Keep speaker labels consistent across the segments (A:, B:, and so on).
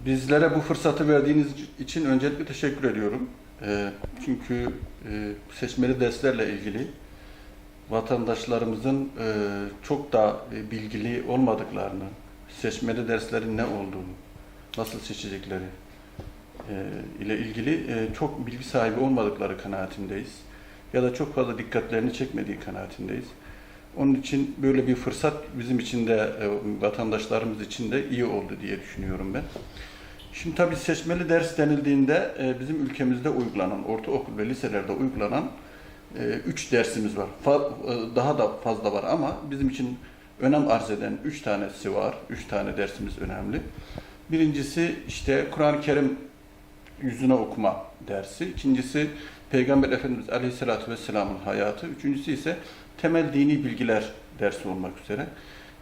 A: Bizlere bu fırsatı verdiğiniz için öncelikle teşekkür ediyorum. Çünkü seçmeli derslerle ilgili vatandaşlarımızın çok da bilgili olmadıklarını, seçmeli derslerin ne olduğunu, nasıl seçecekleri ile ilgili çok bilgi sahibi olmadıkları kanaatindeyiz. Ya da çok fazla dikkatlerini çekmediği kanaatindeyiz. Onun için böyle bir fırsat bizim için de, vatandaşlarımız için de iyi oldu diye düşünüyorum ben. Şimdi tabii seçmeli ders denildiğinde bizim ülkemizde uygulanan, ortaokul ve liselerde uygulanan 3 dersimiz var. Daha da fazla var ama bizim için önem arz eden 3 tanesi var. 3 tane dersimiz önemli. Birincisi işte Kur'an-ı Kerim yüzüne okuma dersi. İkincisi Peygamber Efendimiz Aleyhisselatü Vesselam'ın hayatı. Üçüncüsü ise temel dini bilgiler dersi olmak üzere.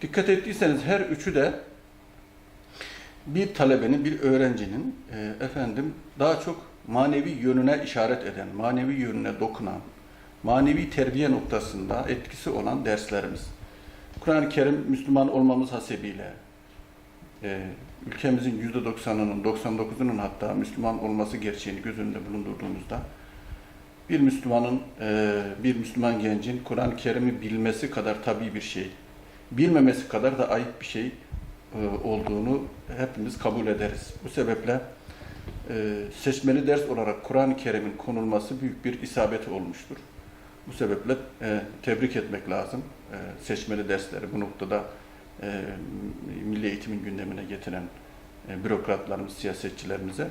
A: Dikkat ettiyseniz her üçü de bir talebenin, bir öğrencinin daha çok manevi yönüne işaret eden, manevi yönüne dokunan, manevi terbiye noktasında etkisi olan derslerimiz. Kur'an-ı Kerim Müslüman olmamız hasebiyle ülkemizin %90'ının, 99'unun hatta Müslüman olması gerçeğini göz önünde bulundurduğumuzda bir Müslüman gencin Kur'an-ı Kerim'i bilmesi kadar tabii bir şey, bilmemesi kadar da ayıp bir şey olduğunu hepimiz kabul ederiz. Bu sebeple seçmeli ders olarak Kur'an-ı Kerim'in konulması büyük bir isabet olmuştur. Bu sebeple tebrik etmek lazım. Seçmeli dersleri bu noktada milli eğitimin gündemine getiren bürokratlarımız, siyasetçilerimize.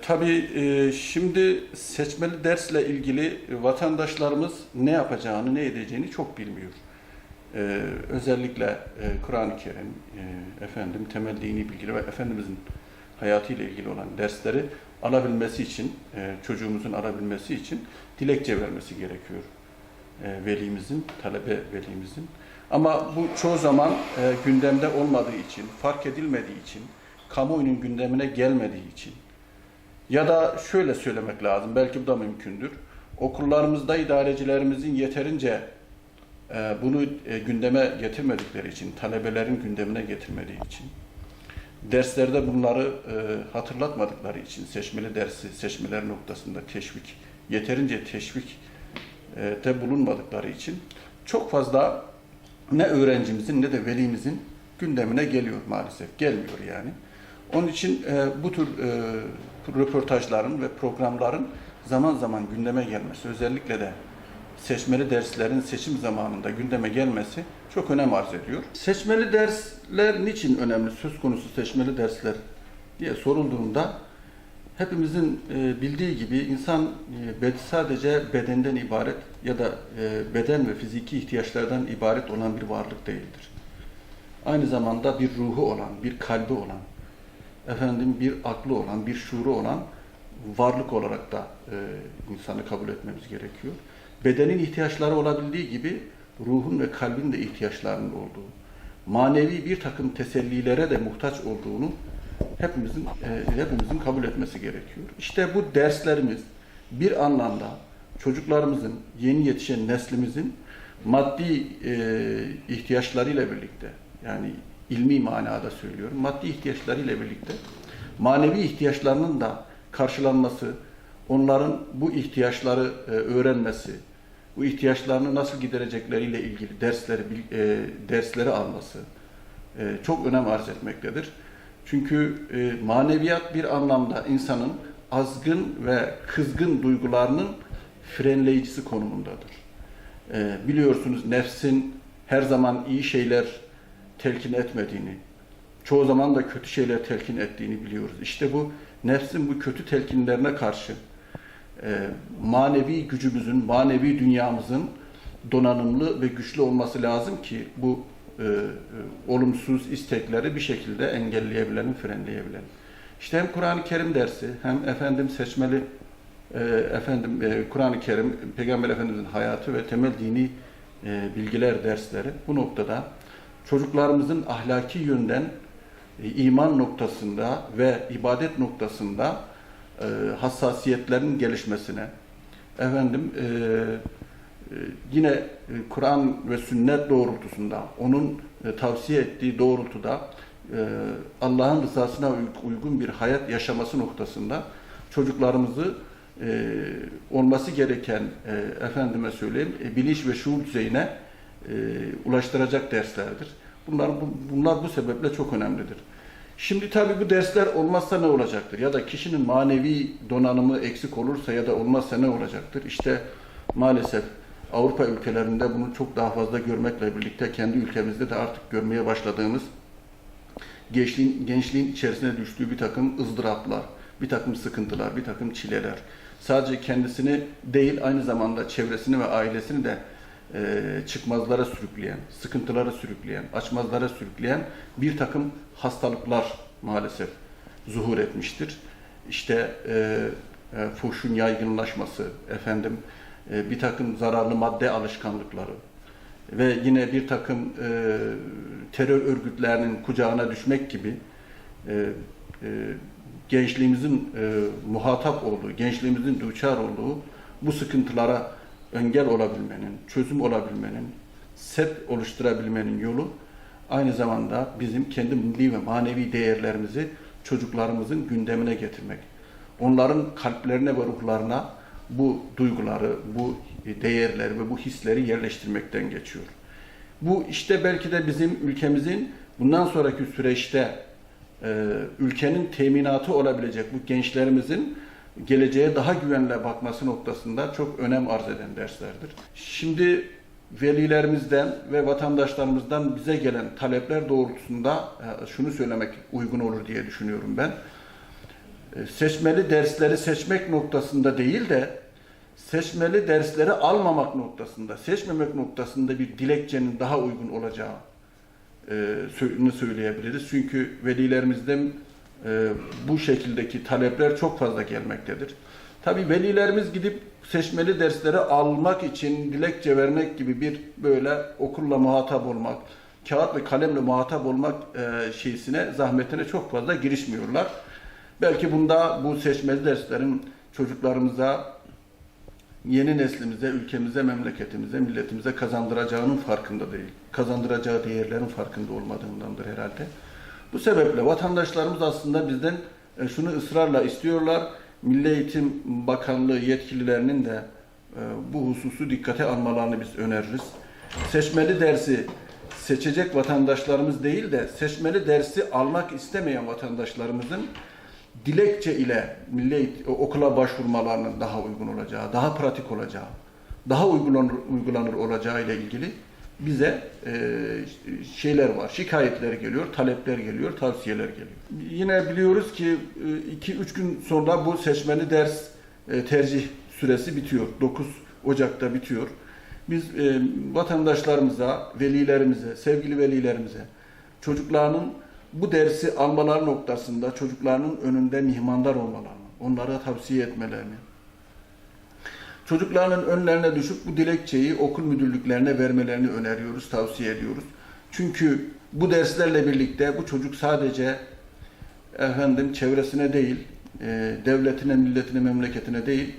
A: Tabii şimdi seçmeli dersle ilgili vatandaşlarımız ne yapacağını, ne edeceğini çok bilmiyor. Özellikle Kur'an-ı Kerim, temel dini bilgileri ve Efendimizin hayatıyla ilgili olan dersleri alabilmesi için, çocuğumuzun alabilmesi için dilekçe vermesi gerekiyor. Velimizin, talebe velimizin. Ama bu çoğu zaman gündemde olmadığı için, fark edilmediği için, kamuoyunun gündemine gelmediği için ya da şöyle söylemek lazım, belki bu da mümkündür. Okullarımızda idarecilerimizin yeterince bunu gündeme getirmedikleri için, talebelerin gündemine getirmediği için, derslerde bunları hatırlatmadıkları için, seçmeli dersi, seçmeler noktasında yeterince teşvik de bulunmadıkları için çok fazla ne öğrencimizin ne de velimizin gündemine geliyor maalesef. Gelmiyor yani. Onun için bu tür röportajların ve programların zaman zaman gündeme gelmesi, özellikle de seçmeli derslerin seçim zamanında gündeme gelmesi çok önem arz ediyor. Seçmeli dersler niçin önemli? Söz konusu seçmeli dersler diye sorulduğunda hepimizin bildiği gibi insan sadece bedenden ibaret ya da beden ve fiziki ihtiyaçlardan ibaret olan bir varlık değildir. Aynı zamanda bir ruhu olan, bir kalbi olan, bir aklı olan, bir şuuru olan varlık olarak da insanı kabul etmemiz gerekiyor. Bedenin ihtiyaçları olabildiği gibi ruhun ve kalbin de ihtiyaçlarının olduğu, manevi bir takım tesellilere de muhtaç olduğunu hepimizin kabul etmesi gerekiyor. İşte bu derslerimiz bir anlamda çocuklarımızın, yeni yetişen neslimizin maddi ihtiyaçlarıyla birlikte, yani ilmi manada söylüyorum, maddi ihtiyaçlarıyla birlikte manevi ihtiyaçlarının da karşılanması, onların bu ihtiyaçları öğrenmesi, bu ihtiyaçlarını nasıl giderecekleriyle ilgili dersleri alması çok önem arz etmektedir. Çünkü maneviyat bir anlamda insanın azgın ve kızgın duygularının frenleyicisi konumundadır. Biliyorsunuz nefsin her zaman iyi şeyler telkin etmediğini, çoğu zaman da kötü şeyler telkin ettiğini biliyoruz. İşte bu nefsin bu kötü telkinlerine karşı manevi gücümüzün, manevi dünyamızın donanımlı ve güçlü olması lazım ki bu olumsuz istekleri bir şekilde engelleyebilelim, frenleyebilelim. İşte hem Kur'an-ı Kerim dersi, hem seçmeli Kur'an-ı Kerim, Peygamber Efendimizin hayatı ve temel dini bilgiler dersleri bu noktada çocuklarımızın ahlaki yönden iman noktasında ve ibadet noktasında hassasiyetlerin gelişmesine, yine Kur'an ve sünnet doğrultusunda, onun tavsiye ettiği doğrultuda Allah'ın rızasına uygun bir hayat yaşaması noktasında çocuklarımızı olması gereken efendime söyleyeyim bilinç ve şuur düzeyine ulaştıracak derslerdir. Bunlar bu sebeple çok önemlidir. Şimdi tabii bu dersler olmazsa ne olacaktır? Ya da kişinin manevi donanımı eksik olursa ya da olmazsa ne olacaktır? İşte maalesef Avrupa ülkelerinde bunu çok daha fazla görmekle birlikte kendi ülkemizde de artık görmeye başladığımız gençliğin içerisine düştüğü bir takım ızdıraplar, bir takım sıkıntılar, bir takım çileler. Sadece kendisini değil aynı zamanda çevresini ve ailesini de çıkmazlara sürükleyen, sıkıntılara sürükleyen, açmazlara sürükleyen bir takım hastalıklar maalesef zuhur etmiştir. İşte fuhşun yaygınlaşması, bir takım zararlı madde alışkanlıkları ve yine bir takım terör örgütlerinin kucağına düşmek gibi gençliğimizin muhatap olduğu, gençliğimizin düçar olduğu bu sıkıntılara engel olabilmenin, çözüm olabilmenin, set oluşturabilmenin yolu aynı zamanda bizim kendi milli ve manevi değerlerimizi çocuklarımızın gündemine getirmek. Onların kalplerine ve ruhlarına bu duyguları, bu değerleri ve bu hisleri yerleştirmekten geçiyor. Bu işte belki de bizim ülkemizin bundan sonraki süreçte ülkenin teminatı olabilecek bu gençlerimizin geleceğe daha güvenle bakması noktasında çok önem arz eden derslerdir. Şimdi velilerimizden ve vatandaşlarımızdan bize gelen talepler doğrultusunda şunu söylemek uygun olur diye düşünüyorum ben. Seçmeli dersleri seçmek noktasında değil de seçmeli dersleri almamak noktasında, seçmemek noktasında bir dilekçenin daha uygun olacağı söyleyebiliriz. Çünkü velilerimizden bu şekildeki talepler çok fazla gelmektedir. Tabii velilerimiz gidip seçmeli dersleri almak için dilekçe vermek gibi bir böyle okulla muhatap olmak, kağıt ve kalemle muhatap olmak zahmetine çok fazla girişmiyorlar. Belki bu seçmeli derslerin çocuklarımıza, yeni neslimize, ülkemize, memleketimize, milletimize kazandıracağının farkında değil. Kazandıracağı değerlerin farkında olmadığındandır herhalde. Bu sebeple vatandaşlarımız aslında bizden şunu ısrarla istiyorlar. Milli Eğitim Bakanlığı yetkililerinin de bu hususu dikkate almalarını biz öneririz. Seçmeli dersi seçecek vatandaşlarımız değil de seçmeli dersi almak istemeyen vatandaşlarımızın dilekçe ile okula başvurmalarının daha uygun olacağı, daha pratik olacağı, daha uygulanır olacağı ile ilgili bize şeyler var, şikayetler geliyor, talepler geliyor, tavsiyeler geliyor. Yine biliyoruz ki 2-3 gün sonra bu seçmeli ders tercih süresi bitiyor. 9 Ocak'ta bitiyor. Biz vatandaşlarımıza, velilerimize, sevgili velilerimize, çocuklarının bu dersi almaları noktasında çocuklarının önünde mihmandar olmalarını, onlara tavsiye etmelerini, çocuklarının önlerine düşüp bu dilekçeyi okul müdürlüklerine vermelerini öneriyoruz, tavsiye ediyoruz. Çünkü bu derslerle birlikte bu çocuk sadece çevresine değil, devletine, milletine, memleketine değil,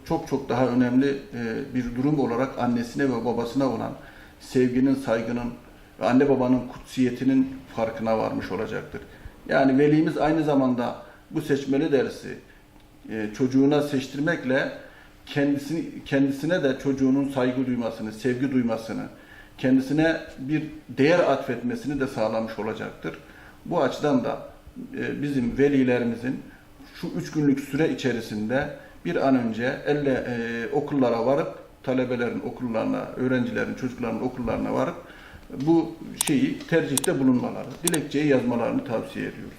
A: çok daha önemli bir durum olarak annesine ve babasına olan sevginin, saygının ve anne babanın kutsiyetinin farkına varmış olacaktır. Yani velimiz aynı zamanda bu seçmeli dersi çocuğuna seçtirmekle kendisine de çocuğunun saygı duymasını, sevgi duymasını, kendisine bir değer atfetmesini de sağlamış olacaktır. Bu açıdan da bizim velilerimizin şu 3 günlük süre içerisinde bir an önce okullara varıp, talebelerin okullarına, öğrencilerin, çocukların okullarına varıp bu tercihte bulunmaları, dilekçeyi yazmalarını tavsiye ediyoruz.